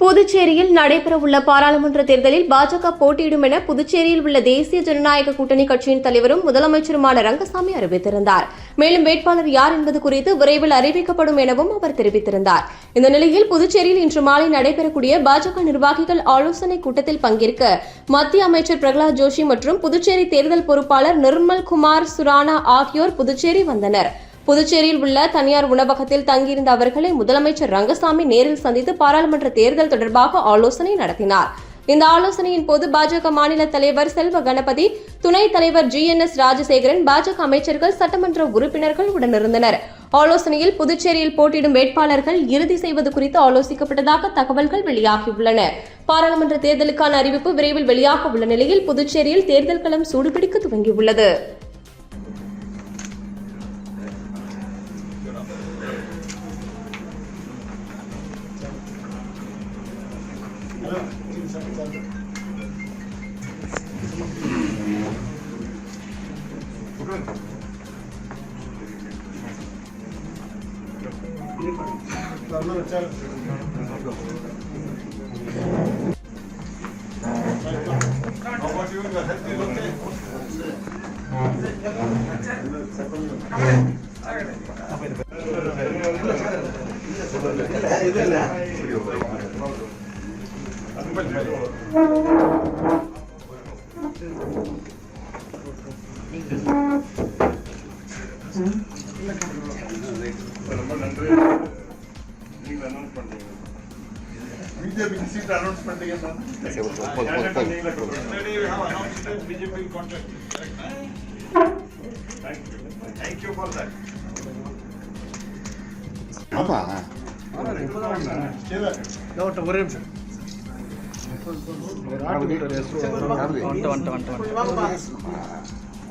புதுச்சேரியில் நடைபெறவுள்ள பாராளுமன்ற தேர்தலில் பாஜக போட்டியிடும் என புதுச்சேரியில் உள்ள தேசிய ஜனநாயக கூட்டணி கட்சியின் தலைவரும் முதலமைச்சருமான ரங்கசாமி அறிவித்திருந்தார். மேலும் வேட்பாளர் யார் என்பது குறித்து விரைவில் அறிவிக்கப்படும் எனவும் அவர் தெரிவித்திருந்தார். இந்த நிலையில் புதுச்சேரியில் இன்று மாலை நடைபெறக்கூடிய பாஜக நிர்வாகிகள் ஆலோசனைக் கூட்டத்தில் பங்கேற்க மத்திய அமைச்சர் பிரகலாத் ஜோஷி மற்றும் புதுச்சேரி தேர்தல் பொறுப்பாளர் நிர்மல் குமார் சுரானா ஆகியோர் புதுச்சேரி வந்தனர். புதுச்சேரியில் உள்ள தனியார் உணவகத்தில் தங்கியிருந்த அவர்களை முதலமைச்சர் ரங்கசாமி நேரில் சந்தித்து பாராளுமன்ற தேர்தல் தொடர்பாக ஆலோசனை நடத்தினார். இந்த ஆலோசனையின் போது பாஜக மாநில தலைவர் செல்வ கணபதி, துணைத் தலைவர் GNS ராஜசேகரன், பாஜக அமைச்சர்கள், சட்டமன்ற உறுப்பினர்கள் உடனிருந்தனர். ஆலோசனையில் புதுச்சேரியில் போட்டியிடும் வேட்பாளர்கள் இறுதி செய்வது குறித்து ஆலோசிக்கப்பட்டதாக தகவல்கள் வெளியாகியுள்ளன. பாராளுமன்ற தேர்தலுக்கான அறிவிப்பு விரைவில் வெளியாக உள்ள நிலையில் புதுச்சேரியில் தேர்தல் களம் சூடுபிடிக்க துவங்கியுள்ளது. BJP seat announce பண்ணீங்க sir. BJP contract. Thank you for that. அப்பா ஒரே நிமிஷம்.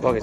ஓகே.